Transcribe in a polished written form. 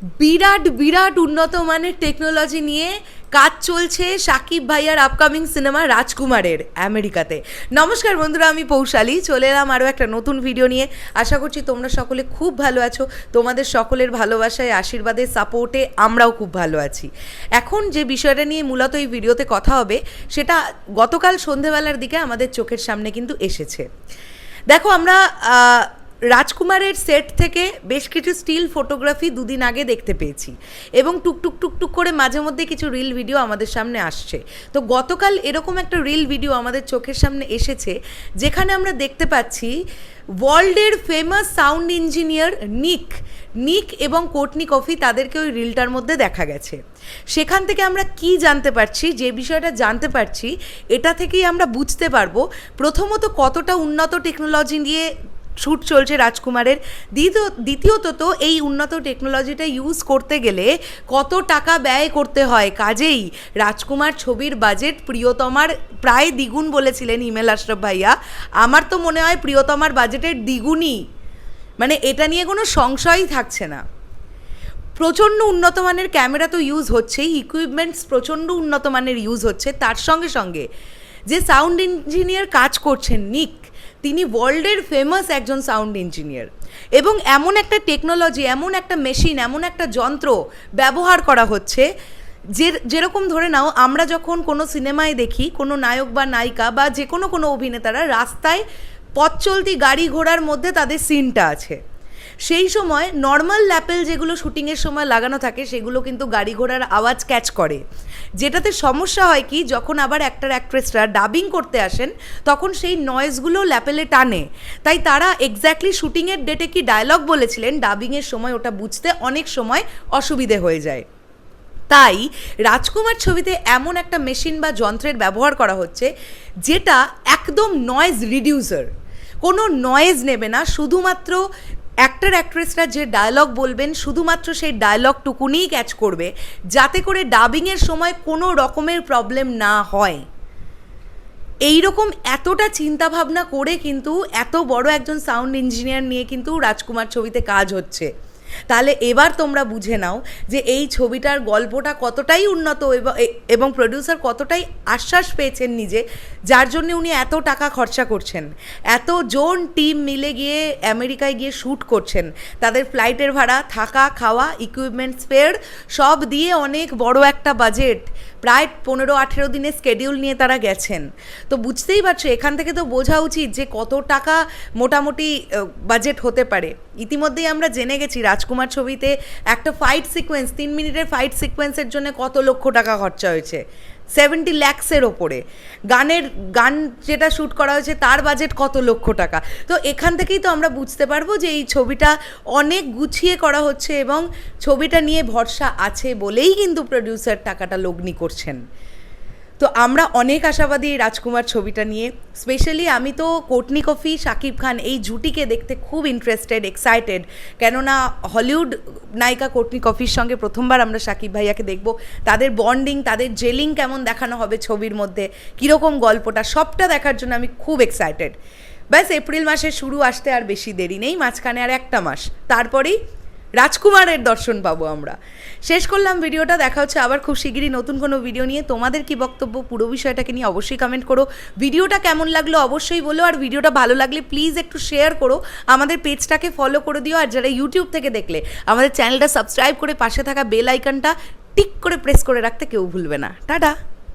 বিরাট বিরাট উন্নত মানের টেকনোলজি নিয়ে কাজ চলছে শাকিব ভাইয়ার আপকামিং সিনেমা রাজকুমারের আমেরিকাতে। নমস্কার বন্ধুরা, আমি পৌশালী চলে এলাম আরও একটা নতুন ভিডিও নিয়ে। আশা করছি তোমরা সকলে খুব ভালো আছো। তোমাদের সকলের ভালোবাসায়, আশীর্বাদে, সাপোর্টে আমরাও খুব ভালো আছি। এখন যে বিষয়টা নিয়ে মূলত এই ভিডিওতে কথা হবে সেটা গতকাল সন্ধেবেলার দিকে আমাদের চোখের সামনে কিন্তু এসেছে। দেখো, আমরা রাজকুমারের সেট থেকে বেশ কিছু স্টিল ফটোগ্রাফি দুদিন আগে দেখতে পেয়েছি এবং টুকটুক টুকটুক করে মাঝে মধ্যে কিছু রিল ভিডিও আমাদের সামনে আসছে। তো গতকাল এরকম একটা রিল ভিডিও আমাদের চোখের সামনে এসেছে যেখানে আমরা দেখতে পাচ্ছি ওয়ার্ল্ডের ফেমাস সাউন্ড ইঞ্জিনিয়ার নিক এবং কোর্টনি কফি, তাদেরকে ওই রিলটার মধ্যে দেখা গেছে। সেখান থেকে আমরা কি জানতে পারছি, যে বিষয়টা জানতে পারছি এটা থেকেই আমরা বুঝতে পারবো প্রথমত কতটা উন্নত টেকনোলজি নিয়ে শ্যুট চলছে রাজকুমারের, দ্বিতীয়ত তো এই উন্নত টেকনোলজিটা ইউজ করতে গেলে কত টাকা ব্যয় করতে হয়। কাজেই রাজকুমার ছবির বাজেট প্রিয়তমার প্রায় দ্বিগুণ বলেছিলেন হিমেল আশরাফ ভাইয়া। আমার তো মনে হয় প্রিয়তমার বাজেটের দ্বিগুণই, মানে এটা নিয়ে কোনো সংশয়ই থাকছে না। প্রচণ্ড উন্নত মানের ক্যামেরা তো ইউজ হচ্ছেই, ইকুইপমেন্টস প্রচণ্ড উন্নত মানের ইউজ হচ্ছে। তার সঙ্গে সঙ্গে যে সাউন্ড ইঞ্জিনিয়ার কাজ করছেন নিক, তিনি ওয়ার্ল্ডের ফেমাস একজন সাউন্ড ইঞ্জিনিয়ার এবং এমন একটা টেকনোলজি, এমন একটা মেশিন, এমন একটা যন্ত্র ব্যবহার করা হচ্ছে যেরকম ধরে নাও আমরা যখন কোনো সিনেমায় দেখি কোনো নায়ক বা নায়িকা বা যে কোনো অভিনেতারা রাস্তায় পথ চলতি গাড়ি ঘোড়ার মধ্যে তাদের সিনটা আছে, সেই সময় নর্মাল ল্যাপেল যেগুলো শুটিংয়ের সময় লাগানো থাকে সেগুলো কিন্তু গাড়ি ঘোড়ার আওয়াজ ক্যাচ করে। যেটাতে সমস্যা হয় কি, যখন আবার অ্যাক্ট্রেসরা ডাবিং করতে আসেন তখন সেই নয়েজগুলো ল্যাপেলে টানে। তাই তারা এক্স্যাক্টলি শুটিংয়ের ডেটে কি ডায়লগ বলেছিলেন, ডাবিংয়ের সময় ওটা বুঝতে অনেক সময় অসুবিধে হয়ে যায়। তাই রাজকুমার ছবিতে এমন একটা মেশিন বা যন্ত্রের ব্যবহার করা হচ্ছে যেটা একদম নয়েজ রিডিউসার, কোনো নয়েজ নেবে না। শুধুমাত্র অ্যাক্ট্রেসরা যে ডায়লগ বলবেন শুধুমাত্র সেই ডায়লগটুকুনিই ক্যাচ করবে, যাতে করে ডাবিংয়ের সময় কোনো রকমের প্রবলেম না হয়। এই রকম এতটা চিন্তাভাবনা করে কিন্তু এত বড় একজন সাউন্ড ইঞ্জিনিয়ার নিয়ে কিন্তু রাজকুমার ছবিতে কাজ হচ্ছে। তাহলে এবার তোমরা বুঝে নাও যে এই ছবিটার গল্পটা কতটাই উন্নত এবং প্রডিউসার কতটাই আশ্বাস পেয়েছেন নিজে, যার জন্য উনি এত টাকা খরচা করছেন। এতজন টিম মিলে গিয়ে আমেরিকায় গিয়ে শ্যুট করছেন, তাদের ফ্লাইটের ভাড়া, থাকা, খাওয়া, ইকুইপমেন্ট, স্পেয়ার সব দিয়ে অনেক বড় একটা বাজেট, প্রায় 15-18 দিনের স্কেডিউল নিয়ে তারা গেছেন। তো বুঝতেই পারছো, এখান থেকে তো বোঝা উচিত যে কত টাকা মোটামুটি বাজেট হতে পারে। ইতিমধ্যেই আমরা জেনে গেছি রাজকুমার ছবিতে একটা ফাইট সিকোয়েন্স, 3 মিনিটের ফাইট সিকোয়েন্সের জন্য কত লক্ষ টাকা খরচা হয়েছে, 70 lakhs-এর ওপরে। গান যেটা শ্যুট করা হয়েছে তার বাজেট কত লক্ষ টাকা। তো এখান থেকেই তো আমরা বুঝতে পারবো যে এই ছবিটা অনেক গুছিয়ে করা হচ্ছে এবং ছবিটা নিয়ে ভরসা আছে বলেই কিন্তু প্রডিউসার টাকাটা লগ্নি করছেন। তো আমরা অনেক আশাবাদী রাজকুমার ছবিটা নিয়ে। স্পেশালি আমি তো কোর্টনি কফি, শাকিব খান এই জুটিকে দেখতে খুব ইন্টারেস্টেড, এক্সাইটেড। কেননা হলিউড নায়িকা কোর্টনি কফির সঙ্গে প্রথমবার আমরা শাকিব ভাইয়াকে দেখব। তাদের বন্ডিং, তাদের জেলিং কেমন দেখানো হবে ছবির মধ্যে, কীরকম গল্পটা, সবটা দেখার জন্য আমি খুব এক্সাইটেড। ব্যাস, এপ্রিল মাসের শুরু আসতে আর বেশি দেরি নেই, মাঝখানে আর একটা মাস, তারপরেই রাজকুমারের দর্শন পাবো আমরা। শেষ করলাম ভিডিওটা, দেখা হচ্ছে আবার খুব শিগগিরই নতুন কোনো ভিডিও নিয়ে। তোমাদের কি বক্তব্য পুরো বিষয়টাকে নিয়ে অবশ্যই কমেন্ট করো। ভিডিওটা কেমন লাগলো অবশ্যই বলো, আর ভিডিওটা ভালো লাগলে প্লিজ একটু শেয়ার করো, আমাদের পেজটাকে ফলো করে দিও। আর যারা ইউটিউব থেকে দেখলে আমাদের চ্যানেলটা সাবস্ক্রাইব করে পাশে থাকা বেল আইকনটা টিক করে প্রেস করে রাখতে কেউ ভুলবে না। টাটা।